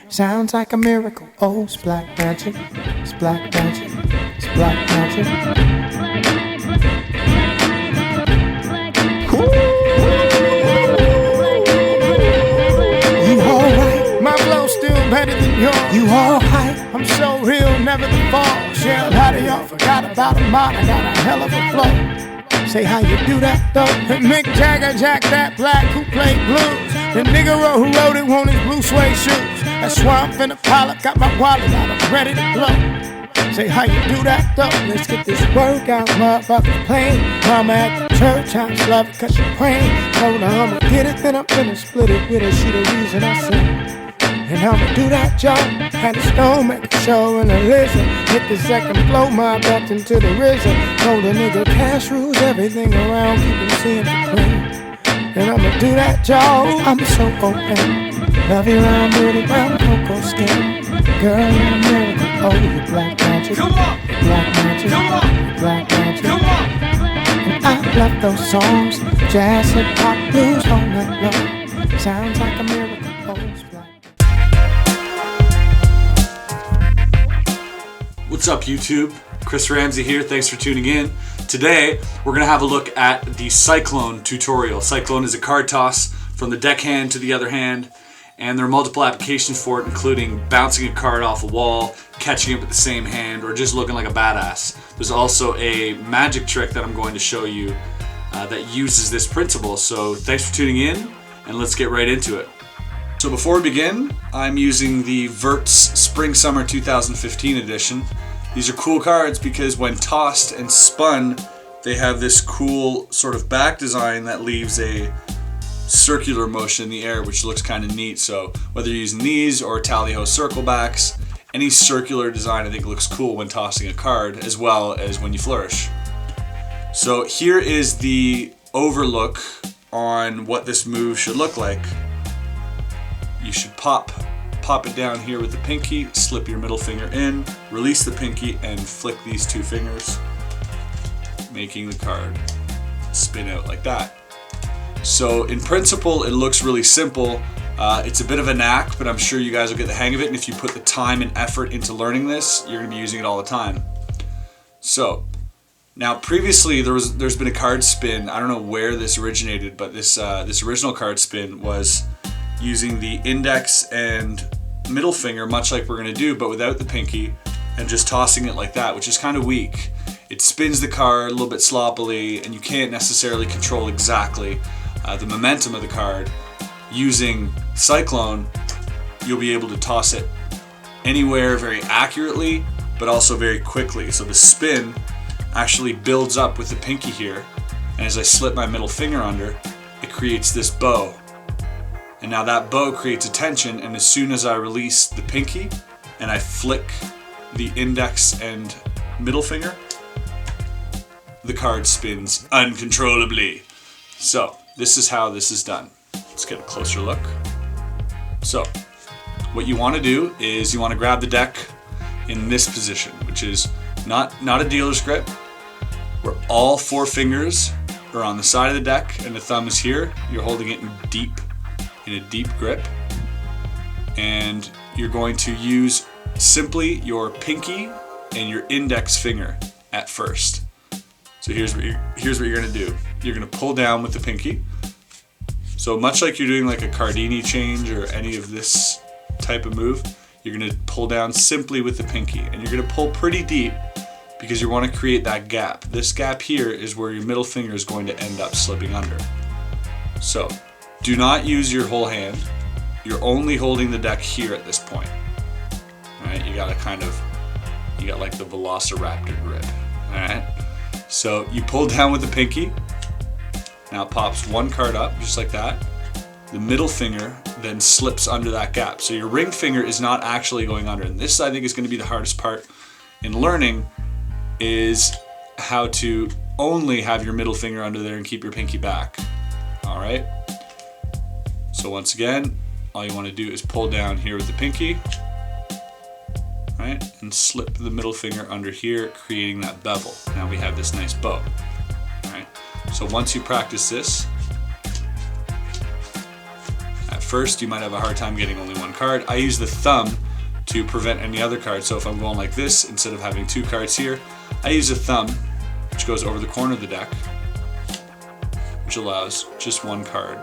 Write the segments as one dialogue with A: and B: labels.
A: Sounds like a miracle. Oh, it's black magic. It's black magic. It's black magic. You alright? My flow's still better than yours. You alright? I'm so real, never the fall. Shell, how do y'all forgot about a mod? I got a hell of a flow. Say how you do that though. Mick Jagger, Jack that black who played blues. The nigga who wrote it won his blue suede shoes. That's why I'm finna pile up, got my wallet out, I'm ready to blow. Say how you do that though. Let's get this workout, motherfucker playing. Mama at the church house, love it cause she praying. Told her I'ma get it, then I'm finna split it with her. She the reason I sing. And I'ma do that job. Had a stone, make a show and a listen. Hit the second flow, mob up into the risen. Told a nigga cash rules everything around, keep him seeing the cream. And I'ma do that job. I'm so open. Love you round, booty round, cocoa skin. Girl, you're a miracle. Oh, you black magic.
B: Come on.
A: Black magic.
B: Come on.
A: Black magic.
B: Come on.
A: And I love those songs. Jazz, hip hop, blues all night long. Sounds like a miracle. Oh, it's black.
C: What's up, YouTube? Chris Ramsay here. Thanks for tuning in. Today, we're going to have a look at the Cyclone tutorial. Cyclone is a card toss from the deckhand to the other hand, and there are multiple applications for it, including bouncing a card off a wall, catching it with the same hand, or just looking like a badass. There's also a magic trick that I'm going to show you that uses this principle. So thanks for tuning in, and let's get right into it. So before we begin, I'm using the Verts Spring Summer 2015 edition. These are cool cards because when tossed and spun, they have this cool sort of back design that leaves a circular motion in the air, which looks kind of neat. So whether you're using these or tally-ho circle backs, any circular design I think looks cool when tossing a card as well as when you flourish. So here is the overlook on what this move should look like. You should pop it down here with the pinky, slip your middle finger in, release the pinky, and flick these two fingers, making the card spin out like that. So in principle, it looks really simple. It's a bit of a knack, but I'm sure you guys will get the hang of it, and if you put the time and effort into learning this, you're going to be using it all the time. So now previously there's been a card spin. I don't know where this originated, but this original card spin was using the index and middle finger, much like we're going to do, but without the pinky, and just tossing it like that, which is kind of weak. It spins the card a little bit sloppily, and you can't necessarily control exactly the momentum of the card. Using Cyclone, you'll be able to toss it anywhere very accurately, but also very quickly. So the spin actually builds up with the pinky here, and as I slip my middle finger under, it creates this bow. And now that bow creates a tension, and as soon as I release the pinky and I flick the index and middle finger, the card spins uncontrollably. So this is how this is done. Let's get a closer look. So what you want to do is you want to grab the deck in this position, which is not a dealer's grip, where all four fingers are on the side of the deck and the thumb is here. You're holding it in a deep grip, and you're going to use simply your pinky and your index finger at first. So here's what you're going to do. You're going to pull down with the pinky. So much like you're doing like a Cardini change or any of this type of move, you're going to pull down simply with the pinky, and you're going to pull pretty deep because you want to create that gap. This gap here is where your middle finger is going to end up slipping under. So do not use your whole hand. You're only holding the deck here at this point. Alright, you got like the Velociraptor grip. Alright, so you pull down with the pinky. Now it pops one card up, just like that. The middle finger then slips under that gap. So your ring finger is not actually going under. And this, I think, is going to be the hardest part in learning, is how to only have your middle finger under there and keep your pinky back. Alright? So once again, all you want to do is pull down here with the pinky, right, and slip the middle finger under here, creating that bevel. Now we have this nice bow. All right. So once you practice this, at first, you might have a hard time getting only one card. I use the thumb to prevent any other card. So if I'm going like this, instead of having two cards here, I use a thumb, which goes over the corner of the deck, which allows just one card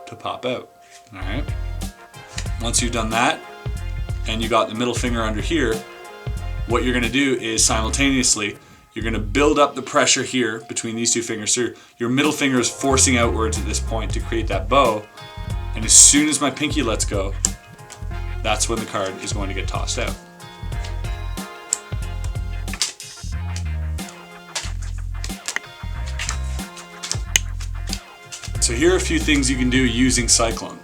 C: to pop out. All right. Once you've done that, and you got the middle finger under here, what you're gonna do is simultaneously, you're gonna build up the pressure here between these two fingers. So your middle finger is forcing outwards at this point to create that bow. And as soon as my pinky lets go, that's when the card is going to get tossed out. So here are a few things you can do using Cyclone.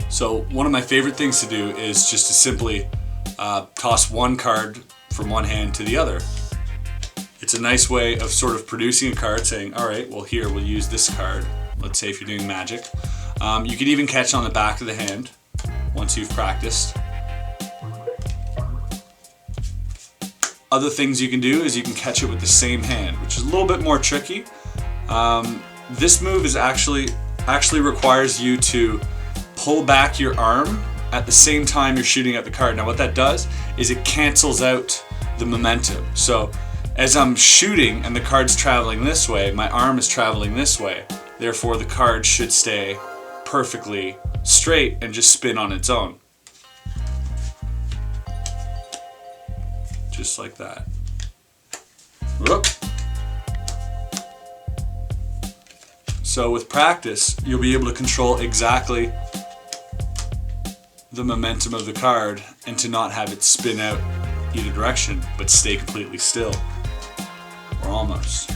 C: So one of my favorite things to do is just to simply toss one card from one hand to the other. It's a nice way of sort of producing a card, saying, all right, well here, we'll use this card. Let's say if you're doing magic. You can even catch on the back of the hand once you've practiced. Other things you can do is you can catch it with the same hand, which is a little bit more tricky. This move is actually requires you to pull back your arm at the same time you're shooting at the card. Now what that does is it cancels out the momentum. So as I'm shooting and the card's traveling this way, my arm is traveling this way. Therefore the card should stay perfectly straight and just spin on its own. Just like that. Whoop. So with practice, you'll be able to control exactly the momentum of the card and to not have it spin out either direction, but stay completely still, or almost.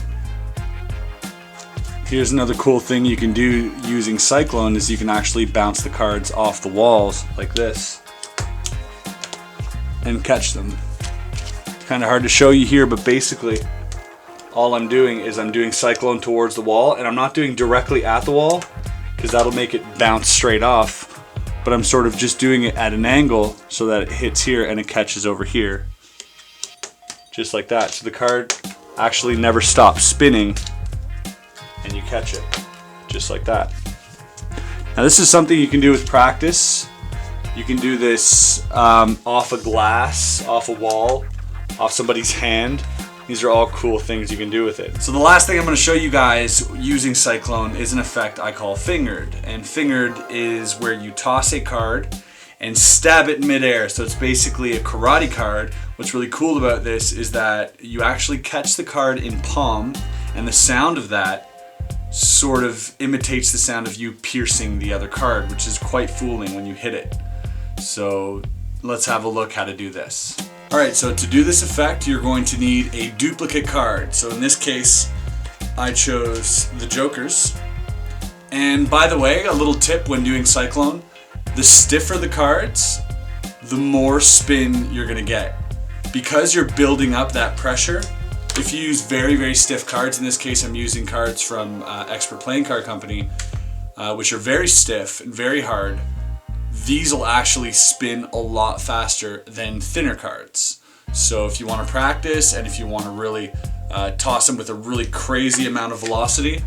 C: Here's another cool thing you can do using Cyclone is you can actually bounce the cards off the walls like this and catch them. Kind of hard to show you here, but basically all I'm doing is I'm doing Cyclone towards the wall, and I'm not doing directly at the wall because that'll make it bounce straight off, but I'm sort of just doing it at an angle so that it hits here and it catches over here. Just like that. So the card actually never stops spinning and you catch it. Just like that. Now this is something you can do with practice. You can do this off a glass, off a wall, off somebody's hand. These are all cool things you can do with it. So the last thing I'm going to show you guys using Cyclone is an effect I call fingered. And fingered is where you toss a card and stab it midair. So it's basically a karate card. What's really cool about this is that you actually catch the card in palm, and the sound of that sort of imitates the sound of you piercing the other card, which is quite fooling when you hit it. So let's have a look how to do this. Alright, so to do this effect, you're going to need a duplicate card. So in this case, I chose the Jokers. And by the way, a little tip when doing Cyclone, the stiffer the cards, the more spin you're going to get. Because you're building up that pressure, if you use very, very stiff cards, in this case I'm using cards from Expert Playing Card Company, which are very stiff and very hard, these will actually spin a lot faster than thinner cards. So if you want to practice and if you want to really toss them with a really crazy amount of velocity,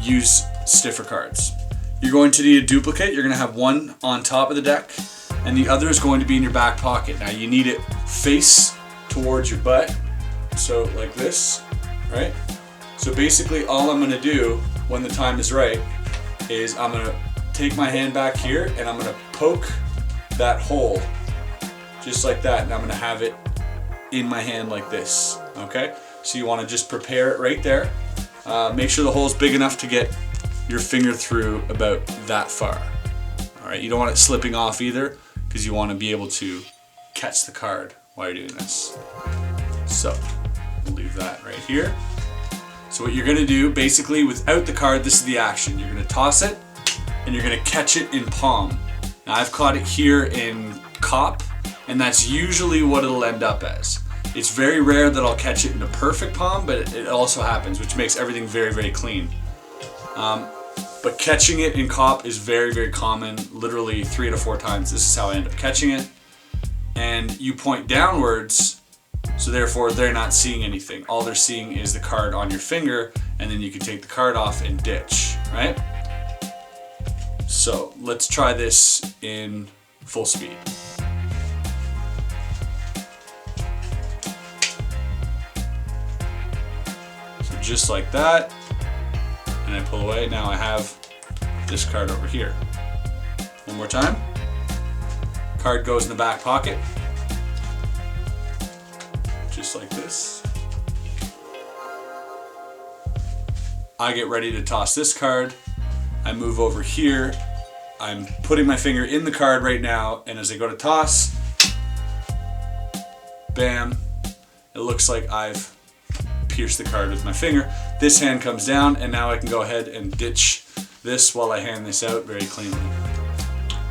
C: use stiffer cards. You're going to need a duplicate. You're going to have one on top of the deck and the other is going to be in your back pocket. Now you need it face towards your butt, so like this, right? So basically all I'm going to do when the time is right is I'm going to take my hand back here and I'm going to poke that hole just like that, and I'm going to have it in my hand like this. Okay, so you want to just prepare it right there. Make sure the hole is big enough to get your finger through about that far. Alright, you don't want it slipping off either because you want to be able to catch the card while you're doing this. So we'll leave that right here. So what you're going to do basically without the card, this is the action. You're going to toss it and you're going to catch it in palm. Now I've caught it here in cop, and that's usually what it'll end up as. It's very rare that I'll catch it in a perfect palm, but it also happens, which makes everything very, very clean. But catching it in cop is very, very common, literally 3 to 4 times. This is how I end up catching it. And you point downwards, so therefore they're not seeing anything. All they're seeing is the card on your finger, and then you can take the card off and ditch, right? So let's try this in full speed. So just like that, and I pull away. Now I have this card over here. One more time. Card goes in the back pocket. Just like this. I get ready to toss this card. I move over here. I'm putting my finger in the card right now, and as I go to toss, bam, it looks like I've pierced the card with my finger. This hand comes down, and now I can go ahead and ditch this while I hand this out very cleanly.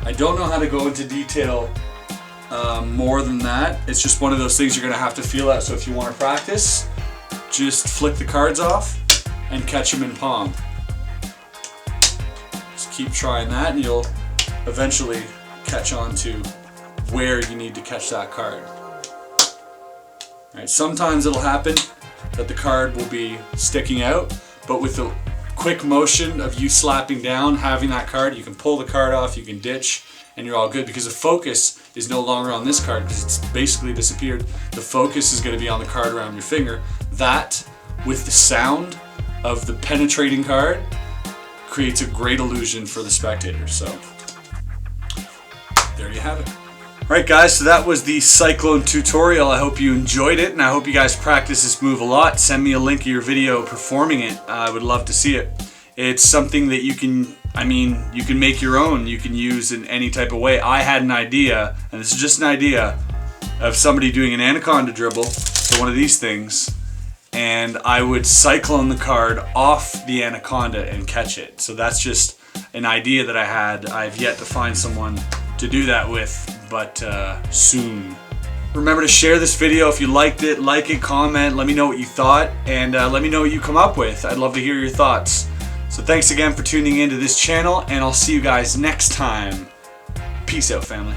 C: I don't know how to go into detail more than that. It's just one of those things you're gonna have to feel out. So if you want to practice, just flick the cards off and catch them in palm. Just keep trying that, and you'll eventually catch on to where you need to catch that card. All right, sometimes it'll happen that the card will be sticking out, but with the quick motion of you slapping down, having that card, you can pull the card off, you can ditch, and you're all good, because the focus is no longer on this card because it's basically disappeared. The focus is going to be on the card around your finger. That, with the sound of the penetrating card, creates a great illusion for the spectator. So there you have it. Alright guys, so that was the Cyclone tutorial. I hope you enjoyed it, and I hope you guys practice this move a lot. Send me a link of your video performing it. I would love to see it. It's something that you can make your own. You can use in any type of way. I had an idea, and this is just an idea, of somebody doing an anaconda dribble, so one of these things, and I would cyclone the card off the anaconda and catch it. So that's just an idea that I had. I've yet to find someone to do that with, but soon. Remember to share this video if you liked it, like it, comment, let me know what you thought, and let me know what you come up with. I'd love to hear your thoughts. So thanks again for tuning into this channel, and I'll see you guys next time. Peace out, family.